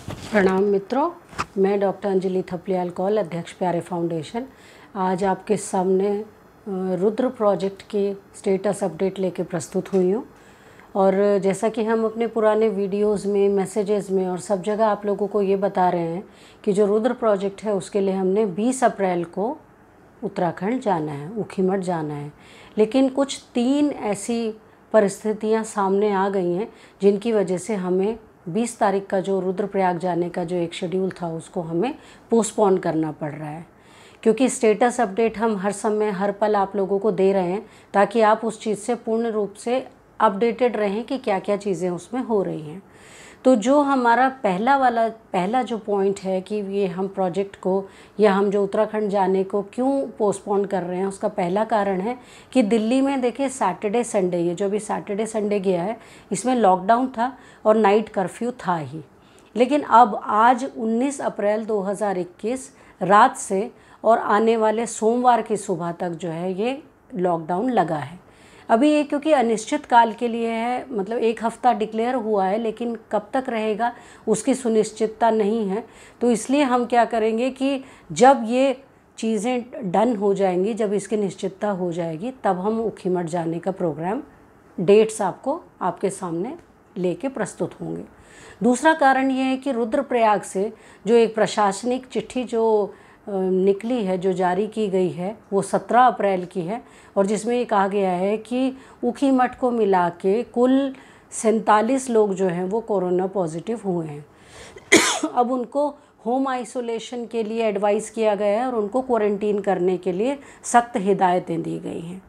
प्रणाम मित्रों, मैं डॉक्टर अंजलि थपलियाल कौल, अध्यक्ष प्यारे फाउंडेशन। आज आपके सामने रुद्र प्रोजेक्ट के स्टेटस अपडेट लेके प्रस्तुत हुई हूँ। और जैसा कि हम अपने पुराने वीडियोस में, मैसेजेस में और सब जगह आप लोगों को ये बता रहे हैं कि जो रुद्र प्रोजेक्ट है उसके लिए हमने 20 अप्रैल को उत्तराखंड जाना है, ऊखीमठ जाना है। लेकिन कुछ 3 ऐसी परिस्थितियाँ सामने आ गई हैं जिनकी वजह से हमें 20 तारीख का जो रुद्रप्रयाग जाने का जो एक शेड्यूल था उसको हमें पोस्टपोन करना पड़ रहा है। क्योंकि स्टेटस अपडेट हम हर समय हर पल आप लोगों को दे रहे हैं ताकि आप उस चीज़ से पूर्ण रूप से अपडेटेड रहें कि क्या क्या चीज़ें उसमें हो रही हैं। तो जो हमारा पहला जो पॉइंट है कि ये हम प्रोजेक्ट को या हम जो उत्तराखंड जाने को क्यों पोस्टपोन कर रहे हैं, उसका पहला कारण है कि दिल्ली में देखिए सैटरडे संडे, ये जो अभी सैटरडे संडे गया है इसमें लॉकडाउन था और नाइट कर्फ्यू था ही। लेकिन अब आज 19 अप्रैल 2021 रात से और आने वाले सोमवार की सुबह तक जो है ये लॉकडाउन लगा है। अभी ये क्योंकि अनिश्चित काल के लिए है, मतलब 1 हफ्ता डिक्लेयर हुआ है, लेकिन कब तक रहेगा उसकी सुनिश्चितता नहीं है। तो इसलिए हम क्या करेंगे कि जब ये चीज़ें डन हो जाएंगी, जब इसकी निश्चितता हो जाएगी, तब हम ऊखीमठ जाने का प्रोग्राम डेट्स आपके सामने लेके प्रस्तुत होंगे। दूसरा कारण ये है कि रुद्रप्रयाग से जो एक प्रशासनिक चिट्ठी जो निकली है, जो जारी की गई है, वो 17 अप्रैल की है और जिसमें ये कहा गया है कि ऊखीमठ को मिला के कुल 47 लोग जो हैं वो कोरोना पॉजिटिव हुए हैं। अब उनको होम आइसोलेशन के लिए एडवाइस किया गया है और उनको क्वारंटीन करने के लिए सख्त हिदायतें दी गई हैं।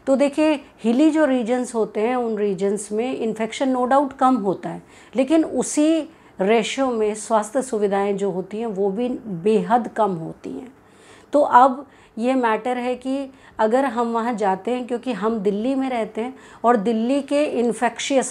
तो देखिए, हिली जो रीजन्स होते हैं उन रीजन्स में इन्फेक्शन नो डाउट कम होता है, लेकिन उसी रेशो में स्वास्थ्य सुविधाएं जो होती हैं वो भी बेहद कम होती हैं। तो अब ये मैटर है कि अगर हम वहाँ जाते हैं, क्योंकि हम दिल्ली में रहते हैं और दिल्ली के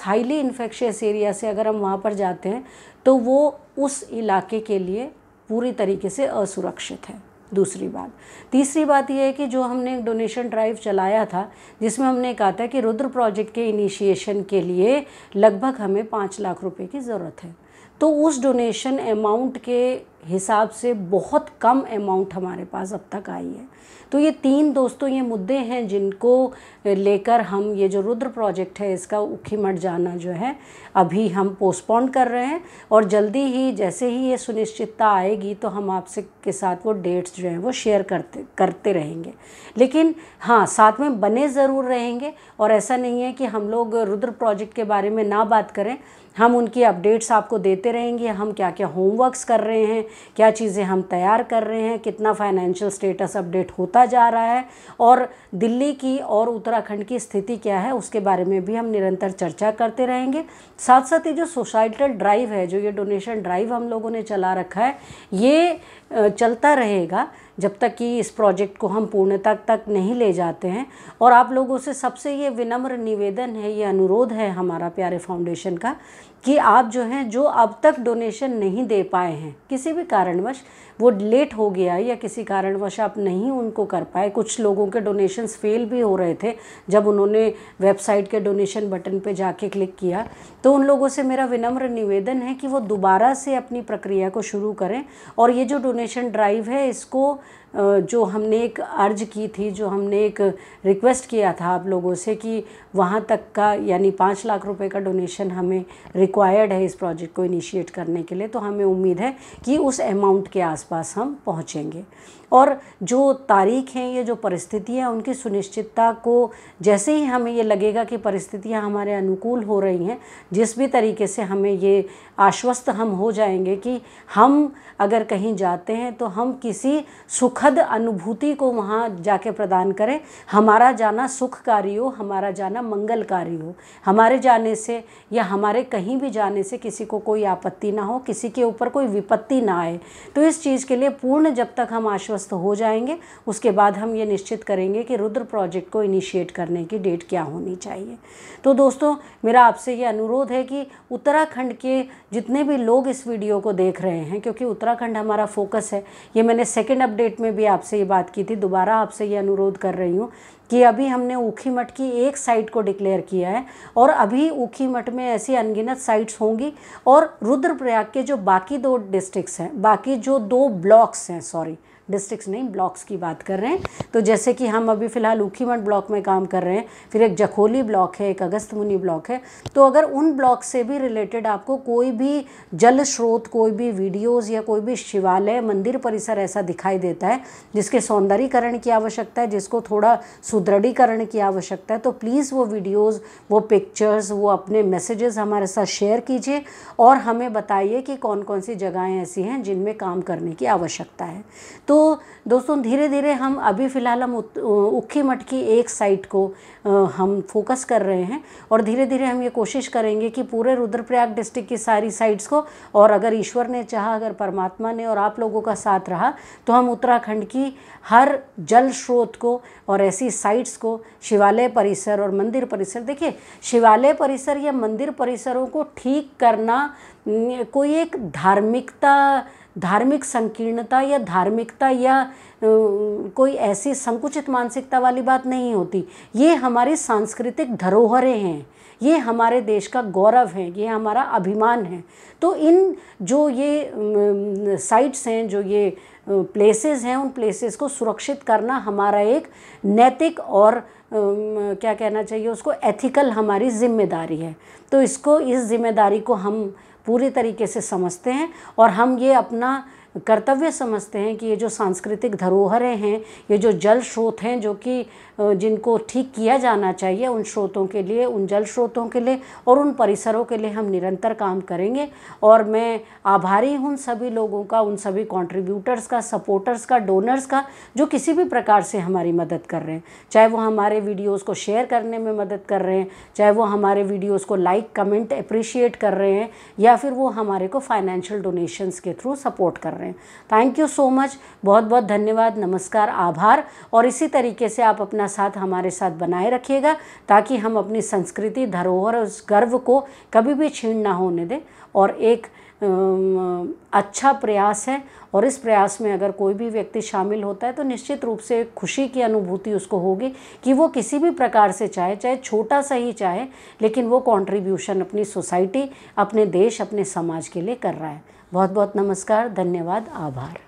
हाईली इन्फेक्शियस एरिया से अगर हम वहाँ पर जाते हैं तो वो उस इलाके के लिए पूरी तरीके से असुरक्षित है। दूसरी बात, तीसरी बात यह है कि जो हमने एक डोनेशन ड्राइव चलाया था जिसमें हमने कहा था कि रुद्र प्रोजेक्ट के इनिशिएशन के लिए लगभग हमें 5 लाख रुपए की ज़रूरत है, तो उस डोनेशन अमाउंट के हिसाब से बहुत कम अमाउंट हमारे पास अब तक आई है। तो ये 3 दोस्तों ये मुद्दे हैं जिनको लेकर हम ये जो रुद्र प्रोजेक्ट है इसका ऊखीमठ जाना जो है अभी हम पोस्टपोन कर रहे हैं। और जल्दी ही जैसे ही ये सुनिश्चितता आएगी तो हम आपसे के साथ वो डेट्स जो हैं वो शेयर करते रहेंगे। लेकिन हाँ, साथ में बने ज़रूर रहेंगे और ऐसा नहीं है कि हम लोग रुद्र प्रोजेक्ट के बारे में ना बात करें। हम उनकी अपडेट्स आपको देते रहेंगे, हम क्या क्या होमवर्क्स कर रहे हैं, क्या चीज़ें हम तैयार कर रहे हैं, कितना फाइनेंशियल स्टेटस अपडेट होता जा रहा है और दिल्ली की और उत्तराखंड की स्थिति क्या है उसके बारे में भी हम निरंतर चर्चा करते रहेंगे। साथ साथ ये जो सोसाइटल ड्राइव है, जो ये डोनेशन ड्राइव हम लोगों ने चला रखा है, ये चलता रहेगा जब तक कि इस प्रोजेक्ट को हम पूर्णता तक नहीं ले जाते हैं। और आप लोगों से सबसे ये विनम्र निवेदन है, ये अनुरोध है हमारा प्यारे फाउंडेशन का कि आप जो हैं, जो अब तक डोनेशन नहीं दे पाए हैं, किसी भी कारणवश वो लेट हो गया या किसी कारणवश आप नहीं उनको कर पाए, कुछ लोगों के डोनेशंस फेल भी हो रहे थे जब उन्होंने वेबसाइट के डोनेशन बटन पे जाके क्लिक किया, तो उन लोगों से मेरा विनम्र निवेदन है कि वो दोबारा से अपनी प्रक्रिया को शुरू करें। और ये जो डोनेशन ड्राइव है इसको जो हमने एक अर्ज की थी, जो हमने एक रिक्वेस्ट किया था आप लोगों से कि वहाँ तक का यानी 5 लाख रुपए का डोनेशन हमें रिक्वायर्ड है इस प्रोजेक्ट को इनिशिएट करने के लिए, तो हमें उम्मीद है कि उस अमाउंट के आसपास हम पहुँचेंगे। और जो तारीख हैं, ये जो परिस्थितियाँ, उनकी सुनिश्चितता को जैसे ही हमें ये लगेगा कि परिस्थितियाँ हमारे अनुकूल हो रही हैं, जिस भी तरीके से हमें ये आश्वस्त हम हो जाएंगे कि हम अगर कहीं जाते हैं तो हम किसी सुखद अनुभूति को वहाँ जाके प्रदान करें, हमारा जाना सुखकारी हो, हमारा जाना मंगलकारी हो, हमारे जाने से या हमारे कहीं भी जाने से किसी को कोई आपत्ति ना हो, किसी के ऊपर कोई विपत्ति ना आए। तो इस चीज़ के लिए पूर्ण जब तक हम आश्वस्त हो जाएंगे उसके बाद हम ये निश्चित करेंगे कि रुद्र प्रोजेक्ट को इनिशिएट करने की डेट क्या होनी चाहिए। तो दोस्तों, मेरा आपसे ये अनुरोध है कि उत्तराखंड के जितने भी लोग इस वीडियो को देख रहे हैं, क्योंकि उत्तराखंड हमारा फोकस है, ये मैंने सेकंड अपडेट में में भी आपसे ये बात की थी, दोबारा आपसे ये अनुरोध कर रही हूँ कि अभी हमने ऊखीमठ की एक साइट को डिक्लेयर किया है और अभी ऊखीमठ में ऐसी अनगिनत साइट्स होंगी और रुद्रप्रयाग के जो बाकी 2 डिस्ट्रिक्ट्स हैं, बाकी जो 2 ब्लॉक्स हैं, सॉरी डिस्ट्रिक्ट्स नहीं, ब्लॉक्स की बात कर रहे हैं। तो जैसे कि हम अभी फ़िलहाल ऊखीमठ ब्लॉक में काम कर रहे हैं, फिर एक जखोली ब्लॉक है, एक अगस्त्यमुनि ब्लॉक है। तो अगर उन ब्लॉक से भी रिलेटेड आपको कोई भी जल स्रोत, कोई भी वीडियोज़ या कोई भी शिवालय, मंदिर परिसर ऐसा दिखाई देता है जिसके सौंदर्यीकरण की आवश्यकता है, जिसको थोड़ा सुदृढ़ीकरण की आवश्यकता है, तो प्लीज़ वो वीडियोज़, वो पिक्चर्स, वो अपने मैसेजेस हमारे साथ शेयर कीजिए और हमें बताइए कि कौन कौन सी जगहें ऐसी हैं जिनमें काम करने की आवश्यकता है। तो दोस्तों धीरे धीरे हम अभी फ़िलहाल हम ऊखीमठ की एक साइट को हम फोकस कर रहे हैं और धीरे धीरे हम ये कोशिश करेंगे कि पूरे रुद्रप्रयाग डिस्ट्रिक्ट की सारी साइट्स को, और अगर ईश्वर ने चाहा, अगर परमात्मा ने और आप लोगों का साथ रहा, तो हम उत्तराखंड की हर जल स्रोत को और ऐसी साइट्स को, शिवालय परिसर और मंदिर परिसर, देखिए शिवालय परिसर या मंदिर परिसरों को ठीक करना कोई एक धार्मिक संकीर्णता या धार्मिकता या कोई ऐसी संकुचित मानसिकता वाली बात नहीं होती। ये हमारी सांस्कृतिक धरोहरें हैं, ये हमारे देश का गौरव है, ये हमारा अभिमान है। तो इन जो ये साइट्स हैं, जो ये प्लेसेस हैं, उन प्लेसेस को सुरक्षित करना हमारा एक नैतिक और क्या कहना चाहिए उसको, एथिकल हमारी जिम्मेदारी है। तो इस जिम्मेदारी को हम पूरी तरीके से समझते हैं और हम ये अपना कर्तव्य समझते हैं कि ये जो सांस्कृतिक धरोहरें हैं, ये जो जल स्रोत हैं जो कि जिनको ठीक किया जाना चाहिए, उन स्रोतों के लिए, उन जल स्रोतों के लिए और उन परिसरों के लिए हम निरंतर काम करेंगे। और मैं आभारी हूँ उन सभी लोगों का, उन सभी कंट्रीब्यूटर्स का, सपोर्टर्स का, डोनर्स का, जो किसी भी प्रकार से हमारी मदद कर रहे हैं, चाहे वो हमारे वीडियोज़ को शेयर करने में मदद कर रहे हैं, चाहे वो हमारे वीडियोज़ को लाइक, कमेंट, अप्रिशिएट कर रहे हैं, या फिर वो हमारे को फाइनेंशियल डोनेशंस के थ्रू सपोर्ट कर रहे हैं। थैंक यू सो मच, बहुत बहुत धन्यवाद, नमस्कार, आभार। और इसी तरीके से आप अपना साथ हमारे साथ बनाए रखिएगा ताकि हम अपनी संस्कृति, धरोहर और उस गर्व को कभी भी छीन ना होने दें। और एक अच्छा प्रयास है और इस प्रयास में अगर कोई भी व्यक्ति शामिल होता है तो निश्चित रूप से खुशी की अनुभूति उसको होगी कि वो किसी भी प्रकार से चाहे छोटा सा ही चाहे, लेकिन वो कंट्रीब्यूशन अपनी सोसाइटी, अपने देश, अपने समाज के लिए कर रहा है। बहुत बहुत नमस्कार, धन्यवाद, आभार।